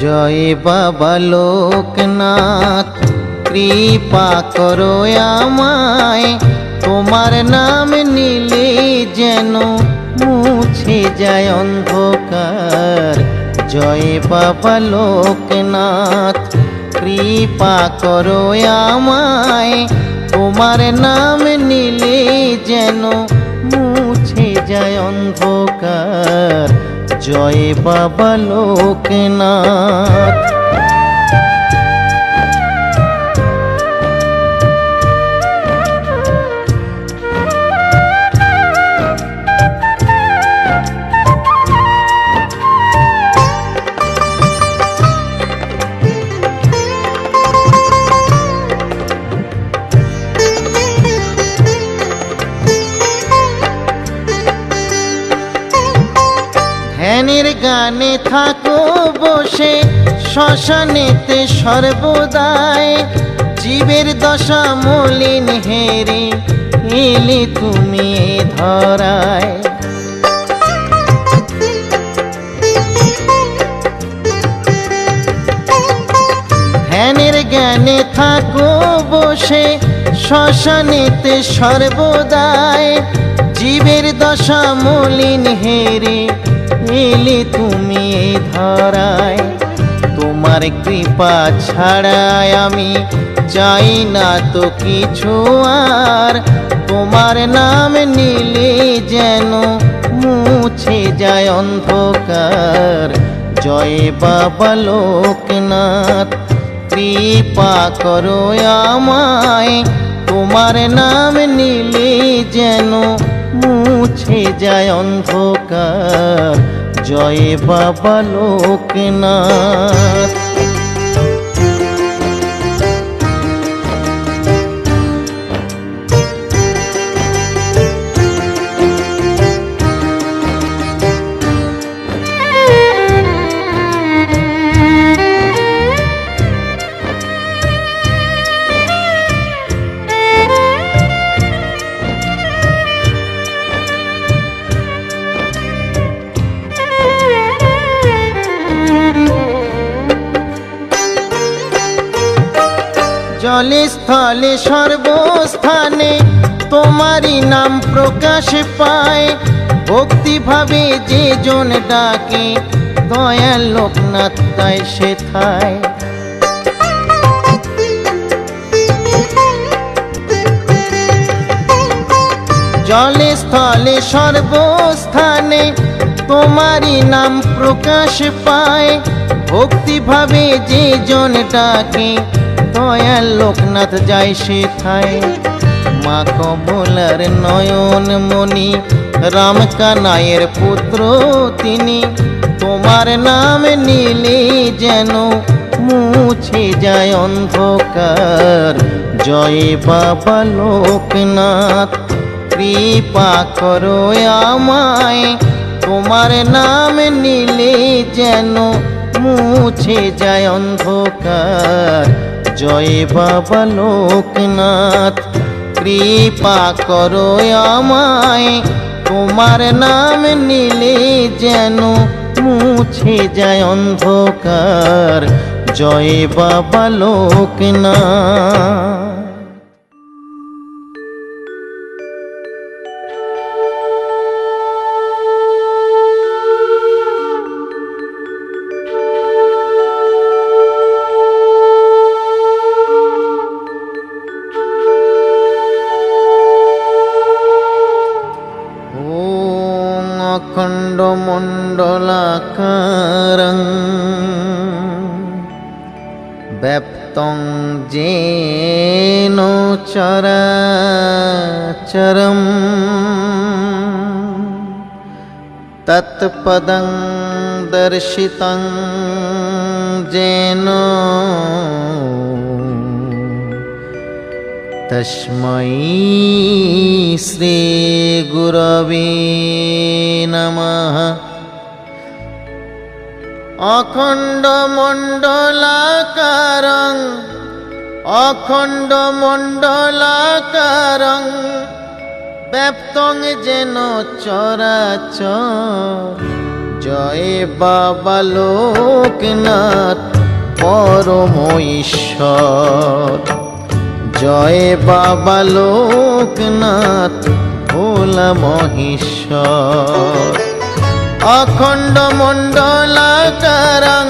জয় বাবা লোকনাথ, কৃপা করো আমায়, তোমার নাম নিলে যেন মুছে যায় অন্ধকার। জয় বাবা লোকনাথ, কৃপা করো আমায়, তোমার নাম নিলে যেন মুছে যায় অন্ধকার। জয় বাবা লোকনাথ। ধ্যানের গানে থাকো বসে শ্মশানেতে সর্বদাই, জীবের দশা মলিন হেরে এলে তুমি এ ধরায়। ধ্যানের জ্ঞানে থাকো বসে শ্মশানেতে সর্বদাই, জীবের দশা মলিন হেরে এলে তুমি এই ধরায়। তোমার কৃপা ছাড়াই আমি চাই না তো কিছু আর, তোমার নাম নিলে যেন মুছে যায় অন্ধকার। জয় বাবা লোকনাথ, কৃপা করো আমায়, তোমার নাম নিলে যেন মুছে যায় অন্ধকার। জয় বাবা লোকনাথ। জলে স্থলে সর্বস্থানে তোমারই নাম প্রকাশ পায়, ভক্তিভাবে যে জন ডাকে দয়াল লোকনাথ তাই সেথায়। জলে স্থলে সর্বস্থানে তোমারই নাম প্রকাশ পায়, ভক্তিভাবে যে জন ডাকে দয়াল লোকনাথ যায় সেথায়। মা কমলার নয়ন মণি রাম কানাইয়ের পুত্র তিনি, তোমার নাম নিলে যেন মুছে যায় অন্ধকার। জয় বাবা লোকনাথ, কৃপা করো আমায়, তোমার নাম নিলে যেন মুছে যায় অন্ধকার। জয় বাবা লোকনাথ, কৃপা করো আমায়, তোমার নাম নিলে যেন মুছে যায় অন্ধকার। জয় বাবা লোকনাথ। অখণ্ডমণ্ডলাকারং ব্যাপ্তং যেন চরাচরম, তৎপদং দর্শিতং যেন তস্मै শ্রী গুরবে নমঃ। অখণ্ডমণ্ডলাকারং অখণ্ডমণ্ডলাকারং ব্যাপ্তং যেন চরাচর, জয় বাবা লোকনাথ পরম ঈশ্বর। জয় বাবা লোকনাথ ভোলা মহেশ্বর। অখণ্ড মণ্ডলাকারং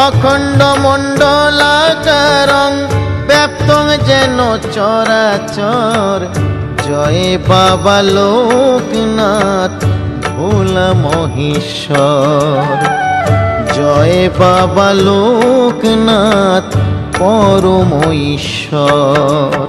অখণ্ড মণ্ডলাকারং ব্যাপ্তং যেন চরাচর। জয় বাবা লোকনাথ ভোলা মহেশ্বর। জয় বাবা লোকনাথ পরম ঈশ্বর।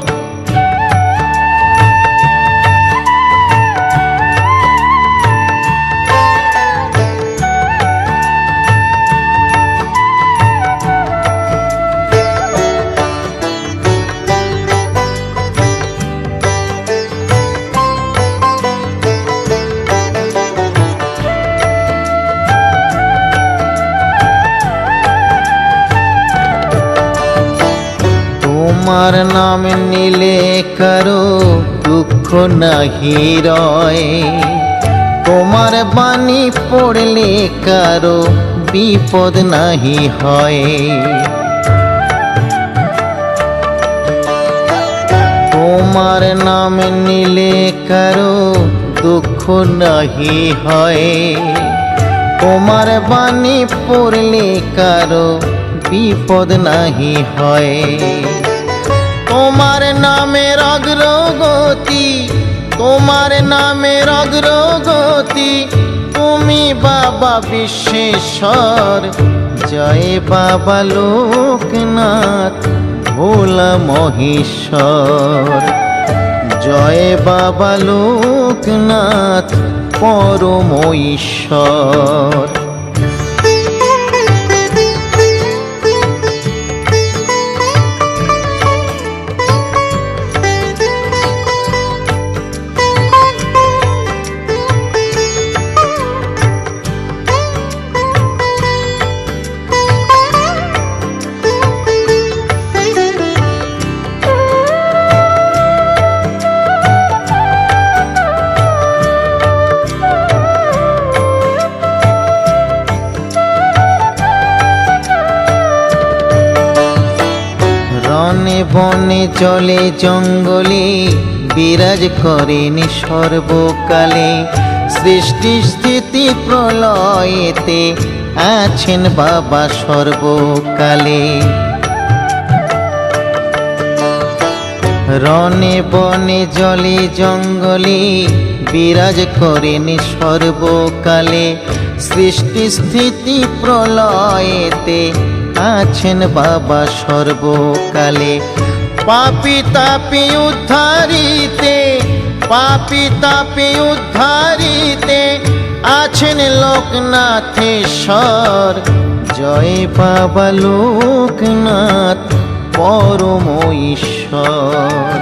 তোমার নাম নিলে কারো দুঃখ নাহি রয়। তোমার বাণী পড়লে কারো বিপদ নাহি হয়। তোমার নাম নিলে কারো দুঃখ নাহি হয়। তোমার বাণী পড়লে কারো বিপদ নাহি হয়। তোমার নামের অগ্রগতি তোমার নামের অগ্রগতি তুমি বাবা বিশ্বেশ্বর। জয় বাবা লোকনাথ ভোলা মহেশ্বর। জয় বাবা লোকনাথ পরম ঈশ্বর। বনে বনে জলে জঙ্গলে বিরাজ করেন সর্বকালে। সৃষ্টি স্থিতি প্রলয়েতে আছেন বাবা সর্বকালে। রনে বনে জলে জঙ্গলে বিরাজ করেন সর্বকালে। সৃষ্টি স্থিতি প্রলয়েতে আছেন বাবা সর্বকালে। পাপী তাপী উদ্ধারিতে পাপী তাপী উদ্ধারিতে আছেন লোকনাথেশ্বর। জয় বাবা লোকনাথ পরম ঈশ্বর।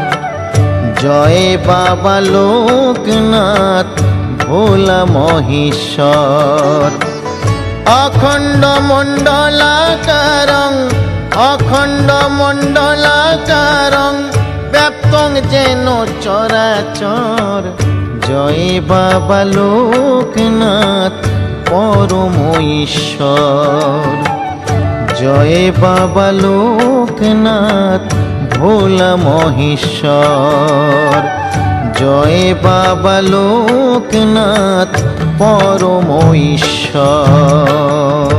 জয় বাবা লোকনাথ ভোলা মহেশ্বর। অখণ্ড মণ্ডলাকারং অখণ্ড মণ্ডলাকারং ব্যাপ্তং যেন চরাচর। জয় বাবা লোকনাথ পরম ঈশ্বর। জয় বাবা লোকনাথ ভোলা মহেশ্বর। জয় বাবা লোকনাথ পরম ঈশ্বর।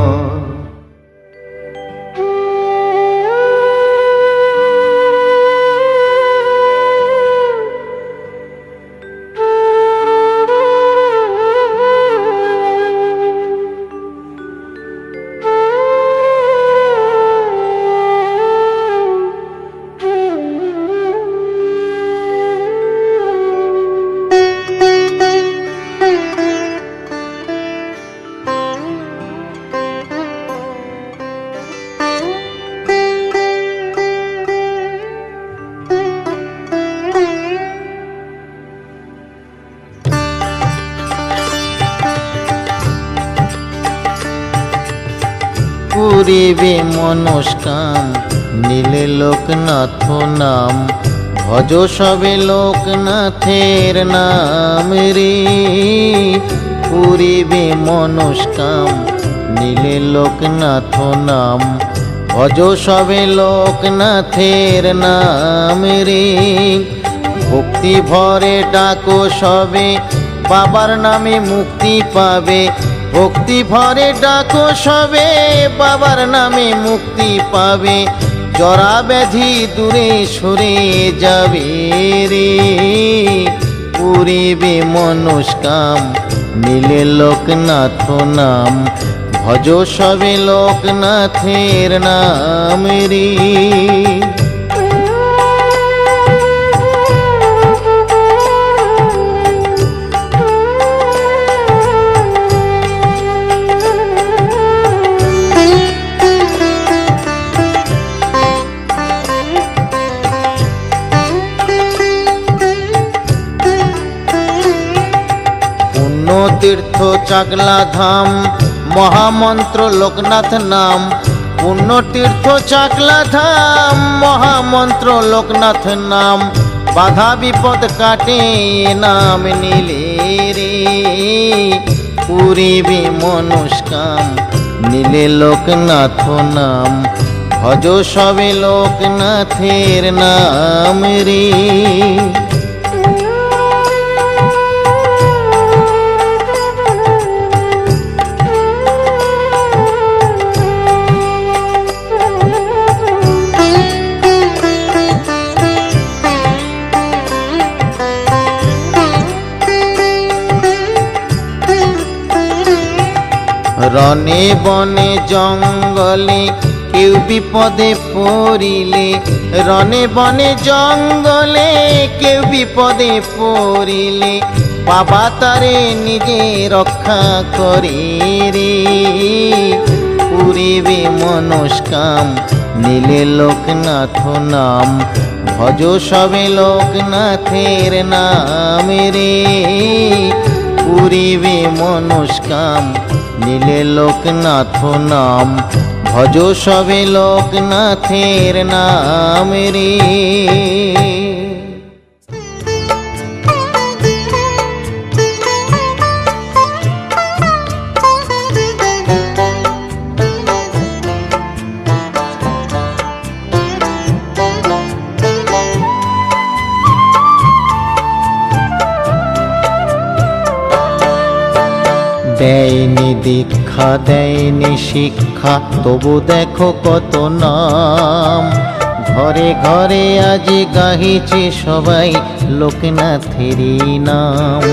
পুরিবে মনস্কাম নীলে লোকনাথ নাম। ভজ সবে লোকনাথের নাম রে। পুরিবে মনস্কাম নীলে লোকনাথ নাম। ভজ সবে লোকনাথের নাম রে, ভক্তি ভরে ডাকো সবে বাবার নামে মুক্তি পাবে। ভক্তি ভরে ডাকো সবে বাবার নামে মুক্তি পাবে। জরা ব্যাধি দূরে সরে যাবে রে, পুরিবে মনস্কাম নীলে লোকনাথ নাম। ভজ সবে লোকনাথের নাম রে। তীর্থ চাকলা ধাম মহামন্ত্র লোকনাথ নাম। পুণ্য তীর্থ চাকলা ধাম মহামন্ত্র লোকনাথ নাম। বাধা বিপদ কাটে নাম নিলে রে, পুরিবে মনস্কাম নীলে লোকনাথ নাম। ভজ সবে লোকনাথের নাম রে। রনে বনে জঙ্গলে কেউ বিপদে পড়িলে। রনে বনে জঙ্গলে কেউ বিপদে পড়িলে, বাবা তারে নিজে রক্ষা করে রে, পুরিবে মনস্কাম নীলে লোকনাথ নাম। ভজ সবে লোকনাথের নাম রে, পুরিবে মনস্কাম নীলে লোকনাথ নাম। ভজ সবে লোকনাথের নাম রে। দেয়নি দীক্ষা দেয়নি শিক্ষা তবু দেখো কত নাম। ঘরে ঘরে আজ গাহিছে সবাই লোকনাথেরই নাম।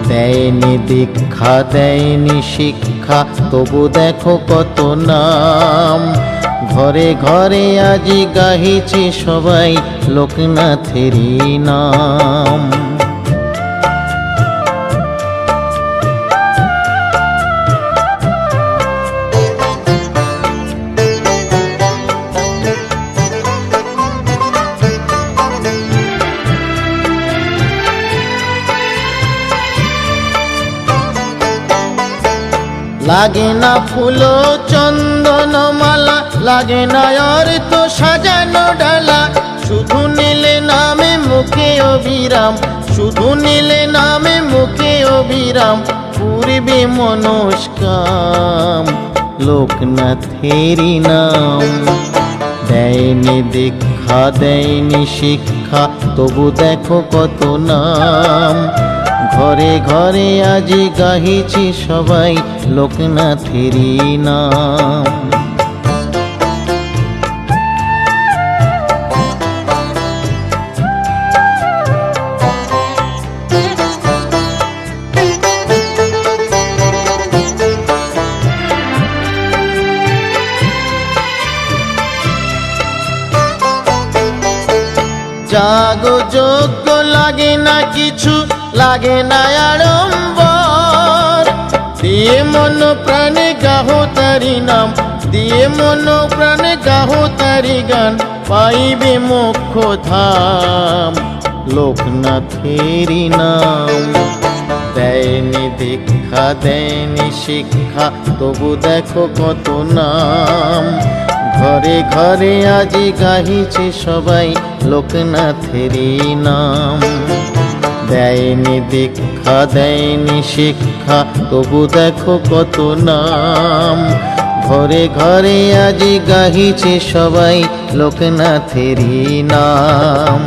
দেয়নি দীক্ষা দেয়নি শিক্ষা তবু দেখো কত নাম। ঘরে ঘরে আজ গাহিছে সবাই লোকনাথেরই নাম। লাগে না ফুল চন্দন মালা, লাগে না অর্থ সাজানো ডালা। শুধু নিলে নামে মুখে অবিরাম, শুধু নিলে নামে মুখে অবিরাম। পুরিবে মনস্কাম লোকনাথেরই নাম। দেয়নি দীক্ষা দেয়নি শিক্ষা তবু দেখো কত নাম। ঘরে ঘরে আজি গাহিছি সবাই লোকনাথেরই নাম। জাগো যোগ্য লাগে না কিছু, লাগে না আড়ম্বর। দিয়ে মন প্রাণে গাহো তারি নাম, দিয়ে মন প্রাণে গাহো তারি গান। পাইবে মোক্ষ ধাম লোকনাথেরই নাম। দেয়নি দীক্ষা দেয়নি শিক্ষা তবু দেখো কত নাম। ঘরে ঘরে আজি গাহিছে সবাই লোকনাথেরই নাম। দেয়নি দীক্ষা দেয়নি শিক্ষা, তবু দেখো কত নাম। ঘরে ঘরে আজি গাহিছে সবাই লোকনাথেরই নাম।